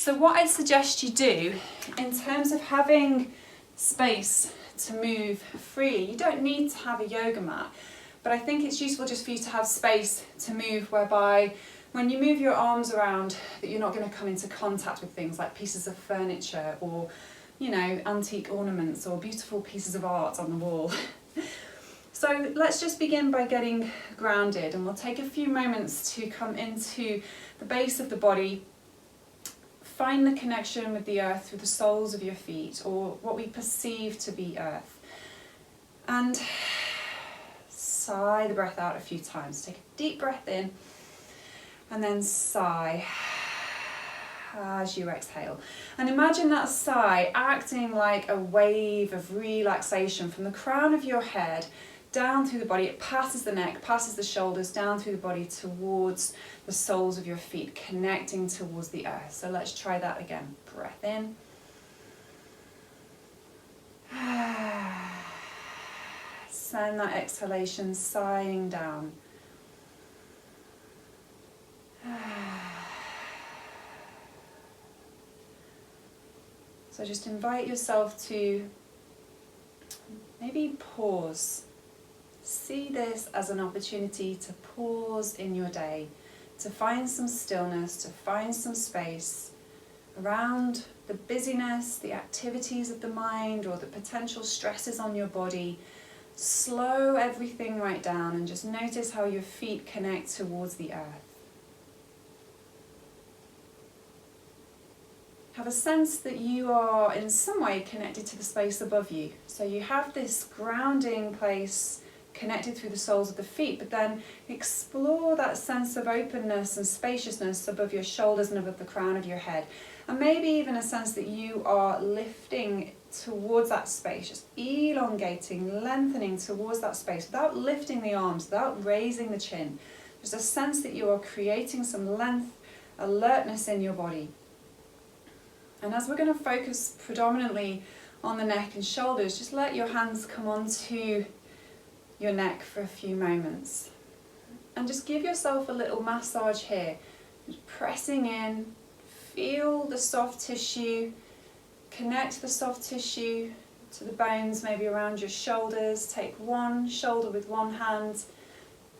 So what I suggest you do in terms of having space to move freely, you don't need to have a yoga mat, but I think it's useful just for you to have space to move, whereby when you move your arms around, that you're not going to come into contact with things like pieces of furniture or, you know, antique ornaments or beautiful pieces of art on the wall. So let's just begin by getting grounded, and we'll take a few moments to come into the base of the body, find the connection with the earth through the soles of your feet, or what we perceive to be earth. And sigh the breath out a few times. Take a deep breath in and then sigh as you exhale. And imagine that sigh acting like a wave of relaxation from the crown of your head down through the body. It passes the neck, passes the shoulders, down through the body towards the soles of your feet, connecting towards the earth. So let's try that again. Breath in. Send that exhalation sighing down. So just invite yourself to maybe pause. See this as an opportunity to pause in your day, to find some stillness, to find some space around the busyness, the activities of the mind, or the potential stresses on your body. Slow everything right down and just notice how your feet connect towards the earth. Have a sense that you are in some way connected to the space above you. So you have this grounding place connected through the soles of the feet, but then explore that sense of openness and spaciousness above your shoulders and above the crown of your head. And maybe even a sense that you are lifting towards that space, just elongating, lengthening towards that space without lifting the arms, without raising the chin. There's a sense that you are creating some length, alertness in your body. And as we're going to focus predominantly on the neck and shoulders, just let your hands come onto your neck for a few moments. And just give yourself a little massage here. Just pressing in, feel the soft tissue, connect the soft tissue to the bones, maybe around your shoulders. Take one shoulder with one hand,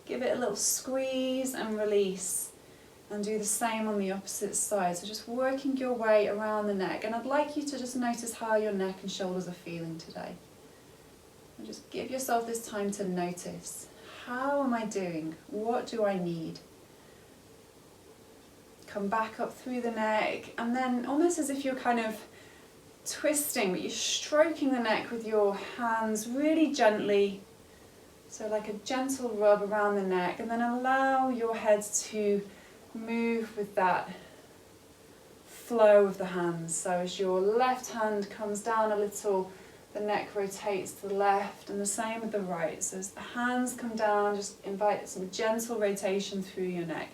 give it a little squeeze and release. And do the same on the opposite side. So just working your way around the neck. And I'd like you to just notice how your neck and shoulders are feeling today. And just give yourself this time to notice. How am I doing? What do I need? Come back up through the neck, and then almost as if you're kind of twisting, but you're stroking the neck with your hands really gently. So like a gentle rub around the neck, and then allow your head to move with that flow of the hands. So as your left hand comes down a little, the neck rotates to the left, and the same with the right. So as the hands come down, just invite some gentle rotation through your neck.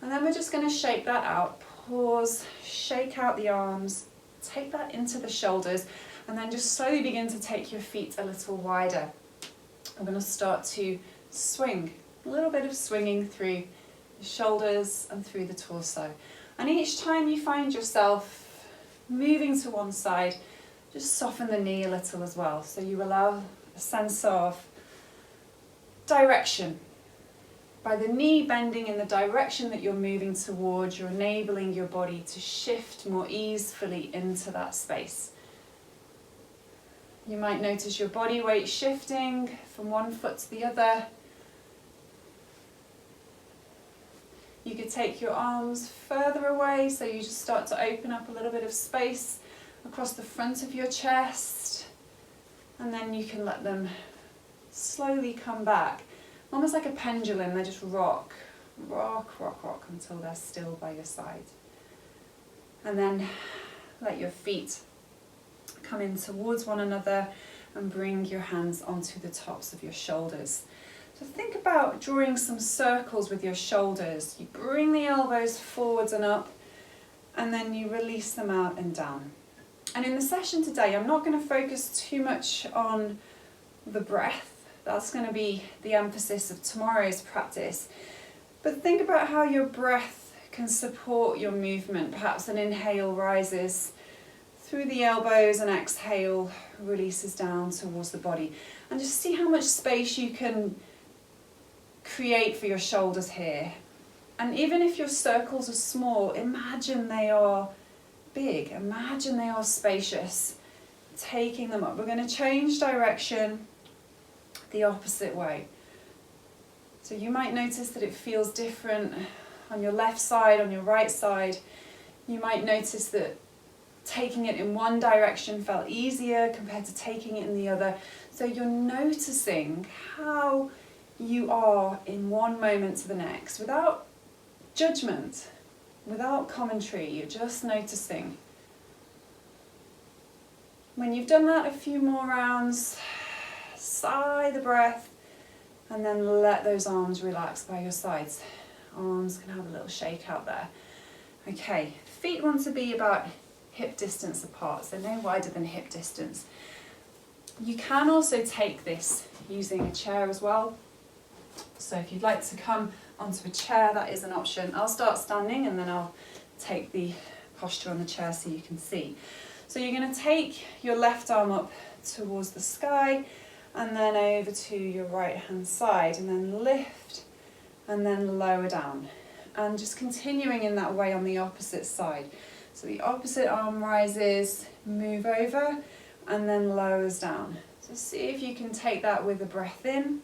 And then we're just going to shake that out. Pause, shake out the arms, take that into the shoulders, and then just slowly begin to take your feet a little wider. We're going to start to swing, a little bit of swinging through the shoulders and through the torso. And each time you find yourself moving to one side, just soften the knee a little as well. So you allow a sense of direction. By the knee bending in the direction that you're moving towards, you're enabling your body to shift more easily into that space. You might notice your body weight shifting from one foot to the other. You could take your arms further away, so you just start to open up a little bit of space across the front of your chest, and then you can let them slowly come back. Almost like a pendulum, they just rock, rock, rock, rock until they're still by your side. And then let your feet come in towards one another and bring your hands onto the tops of your shoulders. So think about drawing some circles with your shoulders. You bring the elbows forwards and up, and then you release them out and down. And in the session today, I'm not going to focus too much on the breath. That's going to be the emphasis of tomorrow's practice. But think about how your breath can support your movement. Perhaps an inhale rises through the elbows and exhale releases down towards the body. And just see how much space you can create for your shoulders here. And even if your circles are small, imagine they are big. Imagine they are spacious. Taking them up. We're going to change direction the opposite way. So you might notice that it feels different on your left side, on your right side. You might notice that taking it in one direction felt easier compared to taking it in the other. So you're noticing how you are in one moment to the next without judgment, without commentary. You're just noticing. When you've done that a few more rounds, sigh the breath and then let those arms relax by your sides. Arms can have a little shake out there. Okay, feet want to be about hip distance apart, so no wider than hip distance. You can also take this using a chair as well. So if you'd like to come onto a chair, that is an option. I'll start standing and then I'll take the posture on the chair so you can see. So you're going to take your left arm up towards the sky and then over to your right hand side and then lift and then lower down. And just continuing in that way on the opposite side. So the opposite arm rises, move over and then lowers down. So see if you can take that with a breath in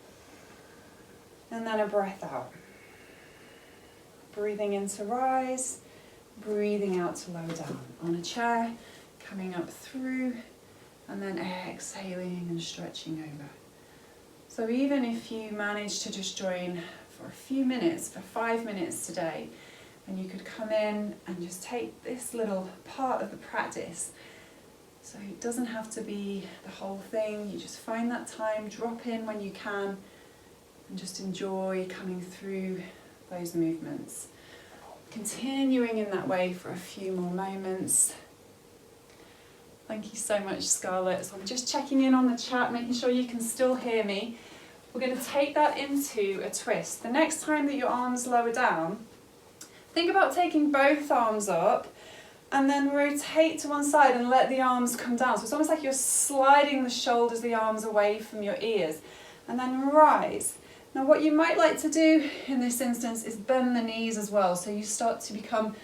and then a breath out. Breathing in to rise, breathing out to lower down. On a chair, coming up through and then exhaling and stretching over. So even if you manage to just join for a few minutes, for 5 minutes today, and you could come in and just take this little part of the practice. So it doesn't have to be the whole thing, you just find that time, drop in when you can, and just enjoy coming through those movements. Continuing in that way for a few more moments. Thank you so much, Scarlett. So I'm just checking in on the chat, making sure you can still hear me. We're going to take that into a twist. The next time that your arms lower down, think about taking both arms up and then rotate to one side and let the arms come down. So it's almost like you're sliding the shoulders, the arms away from your ears, and then rise. Now what you might like to do in this instance is bend the knees as well, so you start to become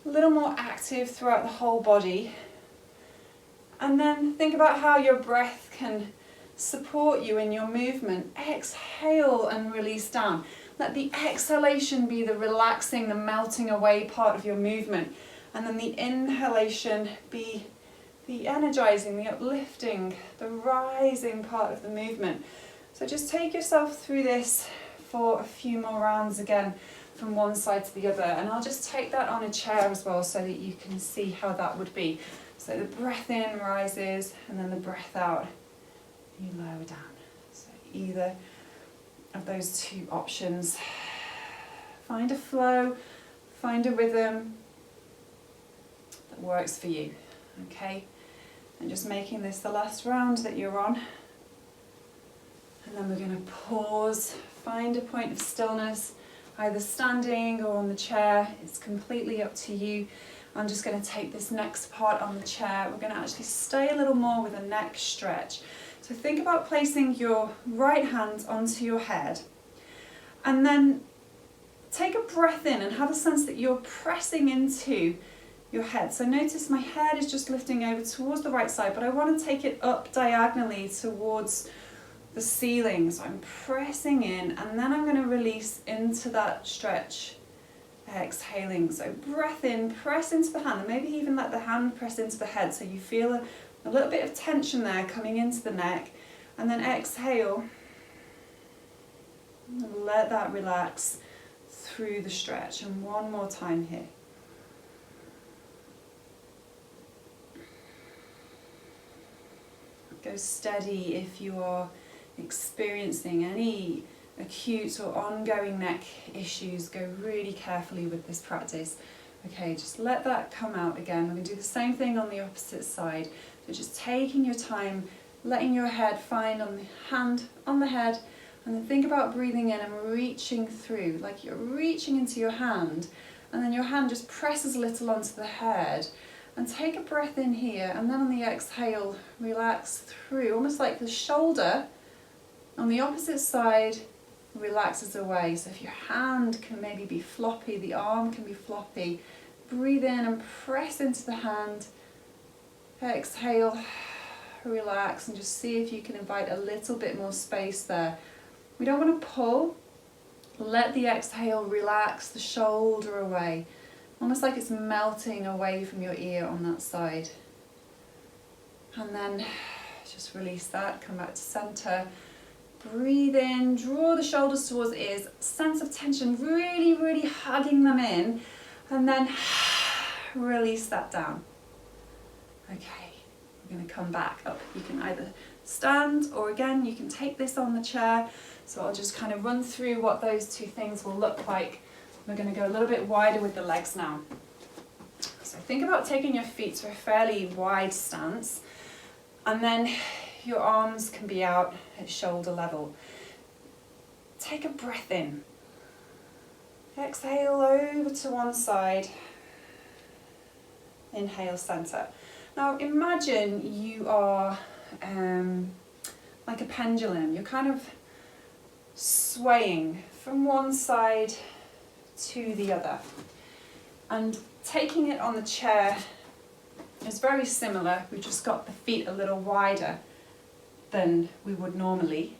a little more active throughout the whole body. And then think about how your breath can support you in your movement. Exhale and release down. Let the exhalation be the relaxing, the melting away part of your movement. And then the inhalation be the energizing, the uplifting, the rising part of the movement. So just take yourself through this for a few more rounds again from one side to the other. And I'll just take that on a chair as well so that you can see how that would be. So the breath in rises and then the breath out, you lower down. So either of those two options. Find a flow, find a rhythm that works for you, okay? And just making this the last round that you're on. And then we're going to pause, find a point of stillness, either standing or on the chair. It's completely up to you. I'm just going to take this next part on the chair. We're going to actually stay a little more with a neck stretch. So think about placing your right hand onto your head and then take a breath in and have a sense that you're pressing into your head. So notice my head is just lifting over towards the right side, but I want to take it up diagonally towards the ceiling. So I'm pressing in and then I'm going to release into that stretch. Exhaling, so breath in, press into the hand, and maybe even let the hand press into the head so you feel a little bit of tension there coming into the neck, and then exhale and let that relax through the stretch. And one more time here. Go steady if you are experiencing any acute or ongoing neck issues. Go really carefully with this practice. Okay, just let that come out again. We're going to do the same thing on the opposite side. So just taking your time, letting your head find on the hand on the head, and then think about breathing in and reaching through, like you're reaching into your hand and then your hand just presses a little onto the head. And take a breath in here, and then on the exhale, relax through, almost like the shoulder on the opposite side relaxes away. So if your hand can maybe be floppy, the arm can be floppy, breathe in and press into the hand. Exhale, relax, and just see if you can invite a little bit more space there. We don't want to pull. Let the exhale relax the shoulder away. Almost like it's melting away from your ear on that side. And then just release that, come back to center. Breathe in, draw the shoulders towards the ears, sense of tension, really, really hugging them in. And then release that down. Okay, we're going to come back up. You can either stand or again, you can take this on the chair. So I'll just kind of run through what those two things will look like. We're going to go a little bit wider with the legs now. So think about taking your feet to a fairly wide stance, and then your arms can be out at shoulder level. Take a breath in. Exhale over to one side. Inhale, center. Now imagine you are like a pendulum. You're kind of swaying from one side to the other, and taking it on the chair is very similar. We've just got the feet a little wider than we would normally,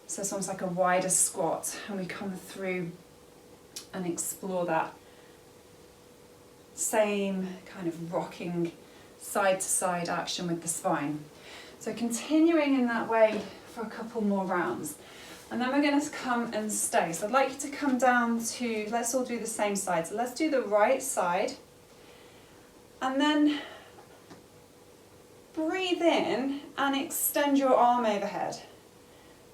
so it's almost like a wider squat, and we come through and explore that same kind of rocking side to side action with the spine. So continuing in that way for a couple more rounds. And then we're going to come and stay. So I'd like you to come down to, let's all do the same side. So let's do the right side. And then breathe in and extend your arm overhead.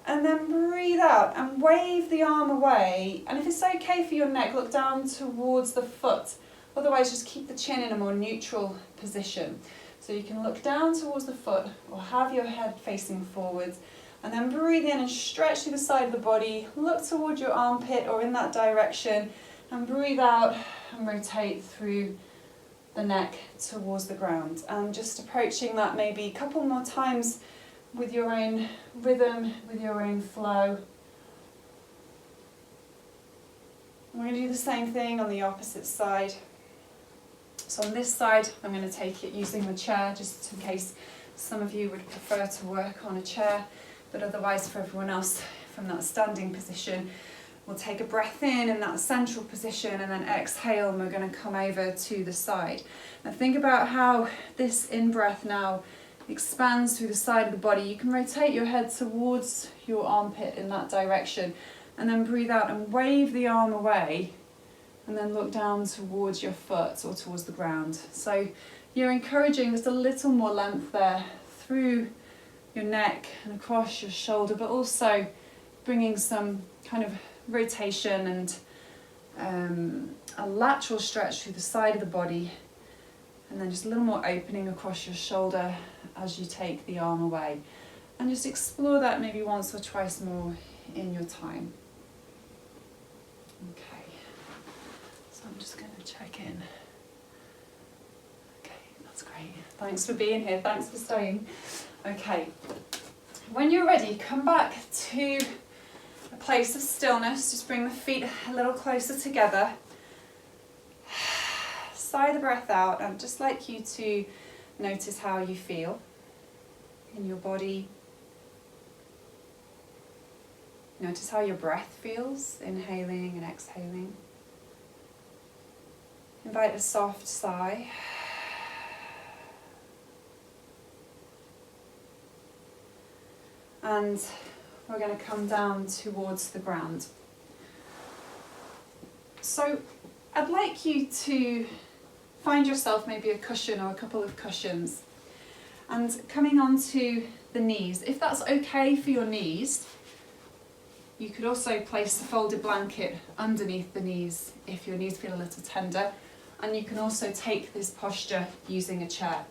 And then breathe out and wave the arm away. And if it's okay for your neck, look down towards the foot. Otherwise, just keep the chin in a more neutral position. So you can look down towards the foot or have your head facing forwards. And then breathe in and stretch through the side of the body, look towards your armpit or in that direction, and breathe out and rotate through the neck towards the ground. And just approaching that maybe a couple more times with your own rhythm, with your own flow. We're going to do the same thing on the opposite side. So on this side, I'm going to take it using the chair, just in case some of you would prefer to work on a chair. But otherwise, for everyone else from that standing position, we'll take a breath in that central position, and then exhale, and we're going to come over to the side. Now think about how this in-breath now expands through the side of the body. You can rotate your head towards your armpit in that direction, and then breathe out and wave the arm away, and then look down towards your foot or towards the ground. So you're encouraging just a little more length there through your neck and across your shoulder, but also bringing some kind of rotation and a lateral stretch through the side of the body, and then just a little more opening across your shoulder as you take the arm away. And just explore that maybe once or twice more in your time. Okay, so I'm just going to check in. Okay, that's great. Thanks for being here, thanks for staying. Okay, when you're ready, come back to a place of stillness. Just bring the feet a little closer together. Sigh the breath out, and I'd just like you to notice how you feel in your body. Notice how your breath feels, inhaling and exhaling. Invite a soft sigh. And we're going to come down towards the ground. So I'd like you to find yourself maybe a cushion or a couple of cushions, and coming onto the knees. If that's okay for your knees, you could also place the folded blanket underneath the knees if your knees feel a little tender, and you can also take this posture using a chair.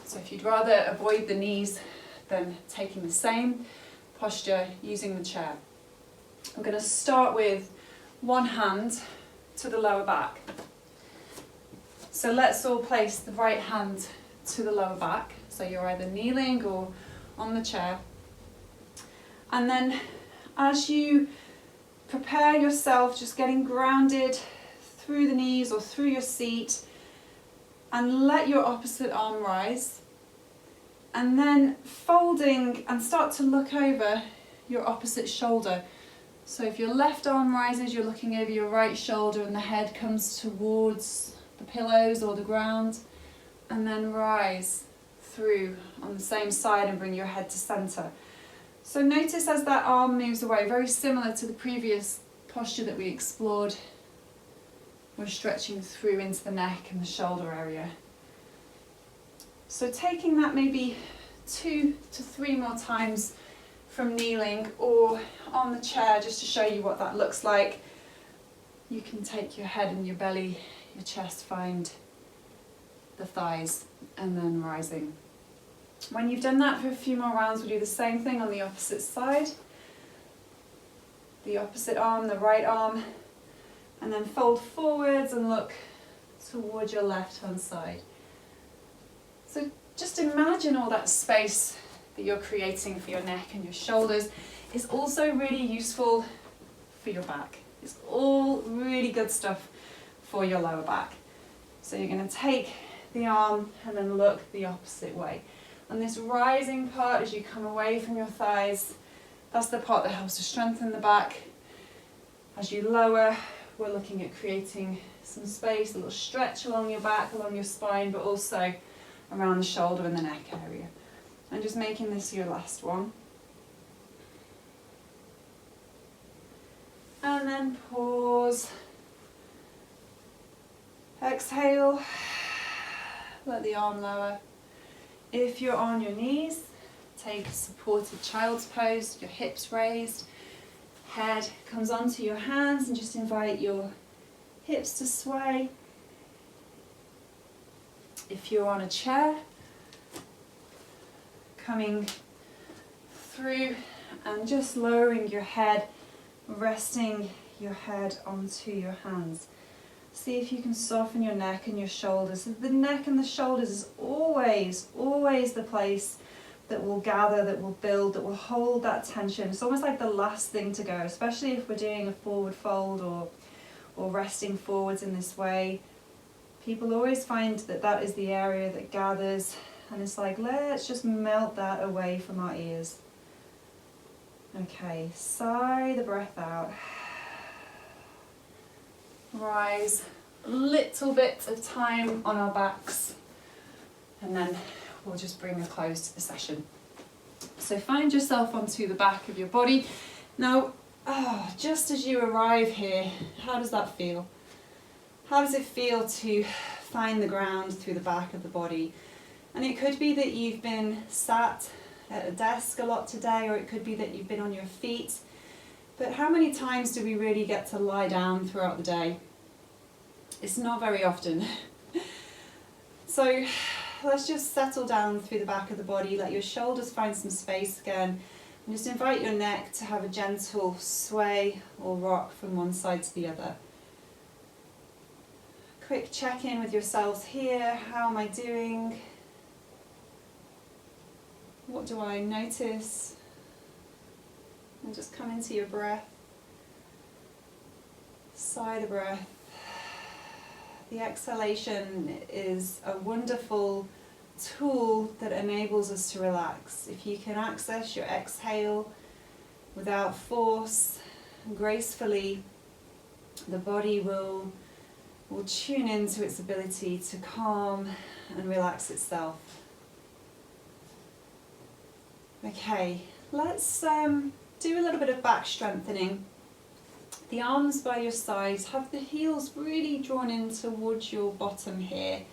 So if you'd rather avoid the knees, then taking the same posture using the chair. I'm going to start with one hand to the lower back. So let's all place the right hand to the lower back. So you're either kneeling or on the chair. And then as you prepare yourself, just getting grounded through the knees or through your seat, and let your opposite arm rise. And then folding and start to look over your opposite shoulder. So if your left arm rises, you're looking over your right shoulder and the head comes towards the pillows or the ground. And then rise through on the same side and bring your head to center. So notice as that arm moves away, very similar to the previous posture that we explored, we're stretching through into the neck and the shoulder area. So taking that maybe 2 to 3 more times from kneeling or on the chair, just to show you what that looks like. You can take your head and your belly, your chest, find the thighs, and then rising. When you've done that for a few more rounds, we'll do the same thing on the opposite side. The opposite arm, the right arm, and then fold forwards and look towards your left hand side. So just imagine all that space that you're creating for your neck and your shoulders is also really useful for your back. It's all really good stuff for your lower back. So you're going to take the arm and then look the opposite way. And this rising part as you come away from your thighs, that's the part that helps to strengthen the back. As you lower, we're looking at creating some space, a little stretch along your back, along your spine, but also around the shoulder and the neck area. And just making this your last one. And then pause. Exhale. Let the arm lower. If you're on your knees, take a supported child's pose, your hips raised, head comes onto your hands, and just invite your hips to sway. If you're on a chair, coming through and just lowering your head, resting your head onto your hands. See if you can soften your neck and your shoulders. The neck and the shoulders is always the place that will gather, that will build, that will hold that tension. It's almost like the last thing to go, especially if we're doing a forward fold or resting forwards in this way. People always find that that is the area that gathers, and it's like, let's just melt that away from our ears. Okay, sigh the breath out. Rise a little bit of time on our backs, and then we'll just bring a close to the session. So find yourself onto the back of your body. Now, just as you arrive here, how does that feel? How does it feel to find the ground through the back of the body? And it could be that you've been sat at a desk a lot today, or it could be that you've been on your feet. But how many times do we really get to lie down throughout the day? It's not very often. So let's just settle down through the back of the body, let your shoulders find some space again, and just invite your neck to have a gentle sway or rock from one side to the other. Quick check-in with yourselves here. How am I doing? What do I notice? And just come into your breath. Sigh the breath. The exhalation is a wonderful tool that enables us to relax. If you can access your exhale without force, gracefully, the body will tune into its ability to calm and relax itself. Okay, let's do a little bit of back strengthening. The arms by your sides, have the heels really drawn in towards your bottom here.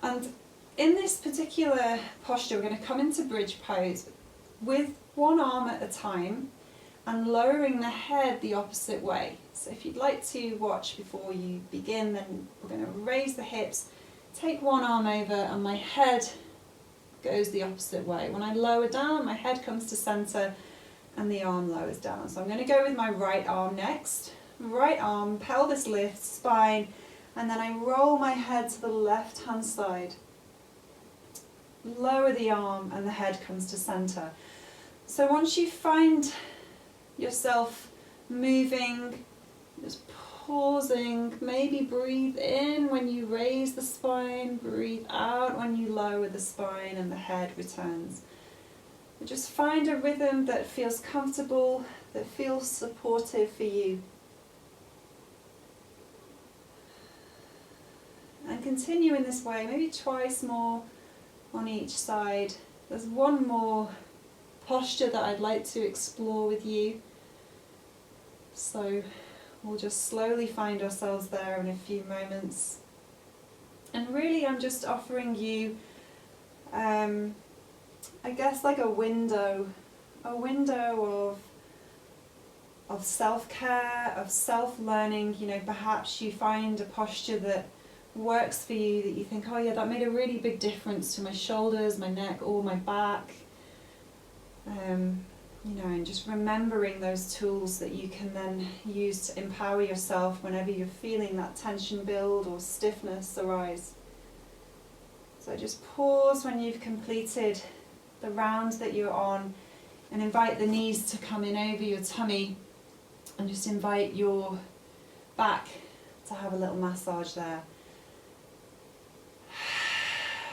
And in this particular posture, we're going to come into bridge pose with one arm at a time and lowering the head the opposite way. So if you'd like to watch before you begin, then we're going to raise the hips, take one arm over, and my head goes the opposite way. When I lower down, my head comes to center and the arm lowers down. So I'm going to go with my right arm next. right arm, pelvis lift, spine, and then I roll my head to the left hand side. Lower the arm and the head comes to center. So once you find yourself moving, just pausing, maybe breathe in when you raise the spine, breathe out when you lower the spine and the head returns. But just find a rhythm that feels comfortable, that feels supportive for you. And continue in this way, maybe twice more on each side. There's one more posture that I'd like to explore with you. So we'll just slowly find ourselves there in a few moments. And really I'm just offering you, I guess like a window of self-care, of self-learning. You know, perhaps you find a posture that works for you, that you think, oh yeah, that made a really big difference to my shoulders, my neck, or my back. You know, and just remembering those tools that you can then use to empower yourself whenever you're feeling that tension build or stiffness arise. So just pause when you've completed the round that you're on, and invite the knees to come in over your tummy, and just invite your back to have a little massage there.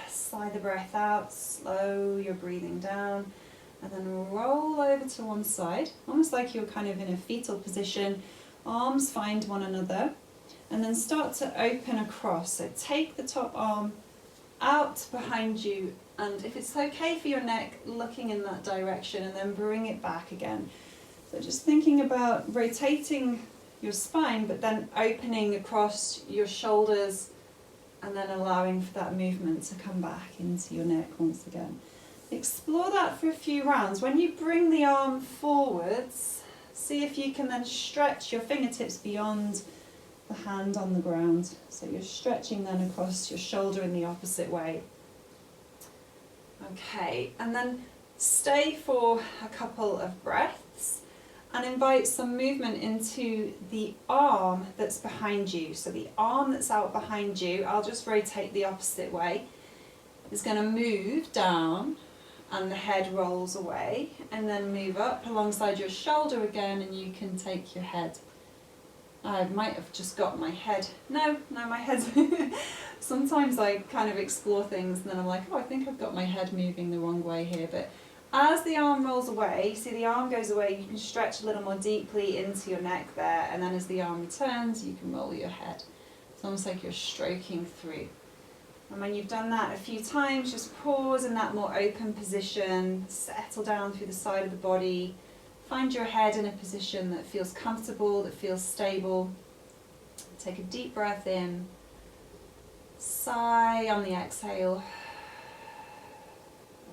Sigh the breath out, slow your breathing down, and then roll over to one side, almost like you're kind of in a fetal position. Arms find one another, and then start to open across. So take the top arm out behind you, and if it's okay for your neck, looking in that direction, and then bring it back again. So just thinking about rotating your spine, but then opening across your shoulders, and then allowing for that movement to come back into your neck once again. Explore that for a few rounds. When you bring the arm forwards, see if you can then stretch your fingertips beyond the hand on the ground. So you're stretching then across your shoulder in the opposite way. Okay, and then stay for a couple of breaths and invite some movement into the arm that's behind you. So the arm that's out behind you, I'll just rotate the opposite way, is going to move down, and the head rolls away, and then move up alongside your shoulder again, and you can take your head. I might have just got my head. No, my head's... Sometimes I kind of explore things and then I'm like, oh, I think I've got my head moving the wrong way here. But as the arm rolls away, see the arm goes away, you can stretch a little more deeply into your neck there, and then as the arm returns, you can roll your head. It's almost like you're stroking through. And when you've done that a few times, just pause in that more open position, settle down through the side of the body, find your head in a position that feels comfortable, that feels stable. Take a deep breath in, sigh on the exhale,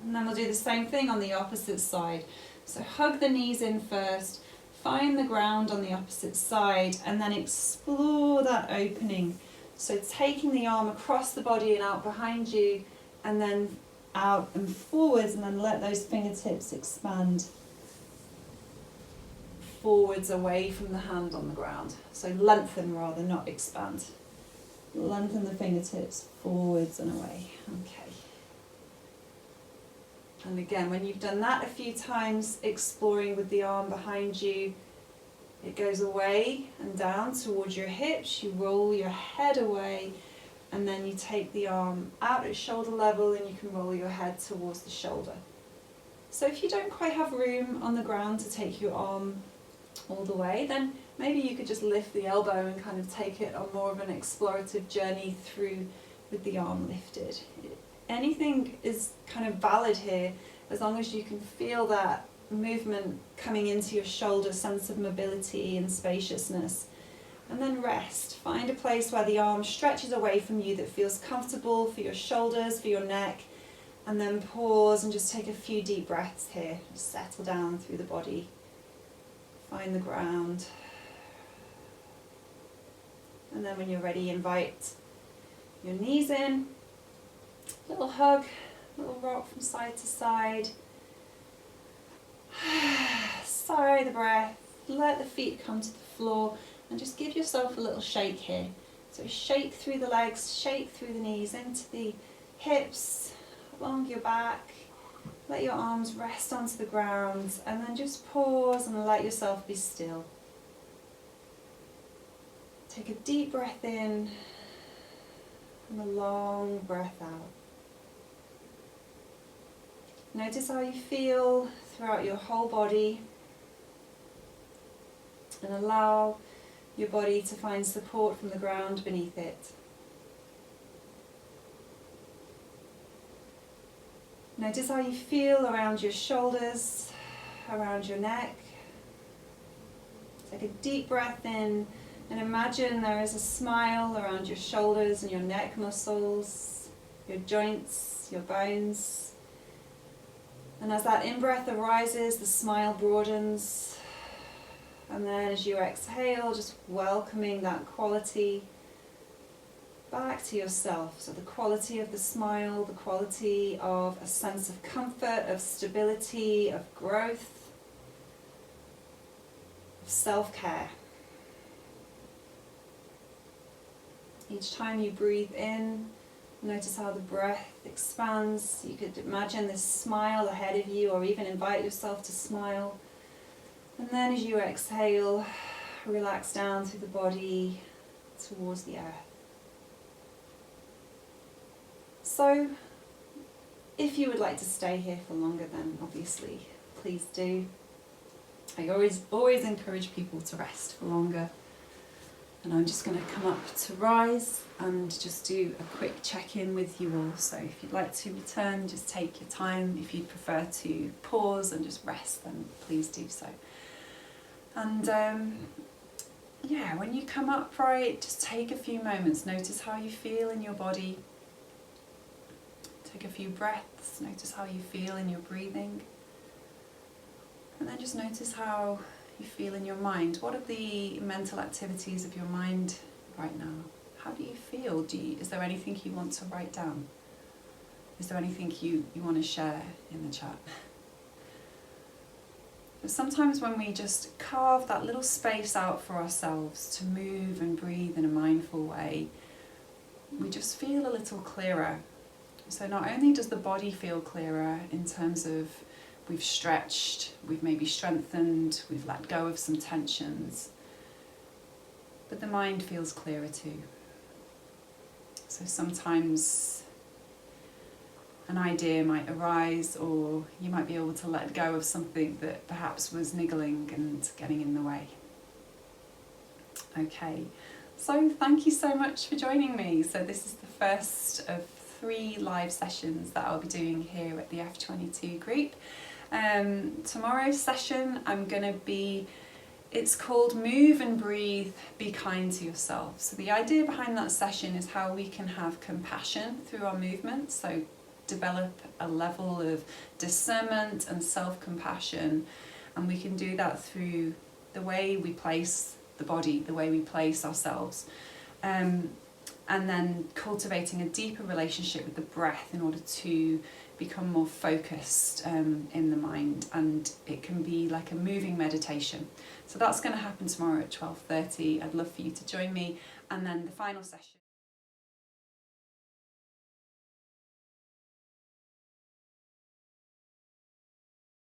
and then we'll do the same thing on the opposite side. So hug the knees in first, find the ground on the opposite side, and then explore that opening. So taking the arm across the body and out behind you, and then out and forwards, and then let those fingertips expand forwards away from the hand on the ground. So lengthen rather, not expand. Lengthen the fingertips forwards and away. Okay. And again, when you've done that a few times, exploring with the arm behind you, it goes away and down towards your hips, you roll your head away, and then you take the arm out at shoulder level and you can roll your head towards the shoulder. So if you don't quite have room on the ground to take your arm all the way, then maybe you could just lift the elbow and kind of take it on more of an explorative journey through with the arm lifted. Anything is kind of valid here, as long as you can feel that movement coming into your shoulder, sense of mobility and spaciousness. And then rest. Find a place where the arm stretches away from you that feels comfortable for your shoulders, for your neck, and then pause and just take a few deep breaths here. Just settle down through the body. Find the ground. And then when you're ready, invite your knees in. Little hug, little rock from side to side. Sigh the breath, let the feet come to the floor, And just give yourself a little shake here. So shake through the legs, shake through the knees, into the hips, along your back. Let your arms rest onto the ground, and then just pause and let yourself be still. Take a deep breath in and a long breath out. Notice how you feel throughout your whole body, and allow your body to find support from the ground beneath it. Notice how you feel around your shoulders, around your neck. Take a deep breath in and imagine there is a smile around your shoulders and your neck muscles, your joints, your bones. And as that in-breath arises, the smile broadens. And then as you exhale, just welcoming that quality back to yourself. So the quality of the smile, the quality of a sense of comfort, of stability, of growth, of self-care. Each time you breathe in, notice how the breath expands. You could imagine this smile ahead of you, or even invite yourself to smile. And then as you exhale, relax down through the body towards the earth. So, if you would like to stay here for longer, then obviously, please do. I always encourage people to rest for longer. And I'm just going to come up to rise and just do a quick check-in with you all. So if you'd like to return, just take your time. If you'd prefer to pause and just rest, then please do so. And yeah, when you come upright, just take a few moments. Notice how you feel in your body. Take a few breaths. Notice how you feel in your breathing. And then just notice how you feel in your mind. What are the mental activities of your mind right now? How do you feel? Is there anything you want to write down? Is there anything you want to share in the chat? But sometimes when we just carve that little space out for ourselves to move and breathe in a mindful way, we just feel a little clearer. So not only does the body feel clearer in terms of we've stretched, we've maybe strengthened, we've let go of some tensions, but the mind feels clearer too. So sometimes an idea might arise, or you might be able to let go of something that perhaps was niggling and getting in the way. Okay, so thank you so much for joining me. So this is the first of 3 live sessions that I'll be doing here at the F22 group. Tomorrow's session it's called Move and Breathe, Be Kind to Yourself. So the idea behind that session is how we can have compassion through our movement, so develop a level of discernment and self-compassion, and we can do that through the way we place the body, the way we place ourselves, and then cultivating a deeper relationship with the breath in order to become more focused in the mind, and it can be like a moving meditation. So that's going to happen tomorrow at 12:30. I'd love for you to join me, and then the final session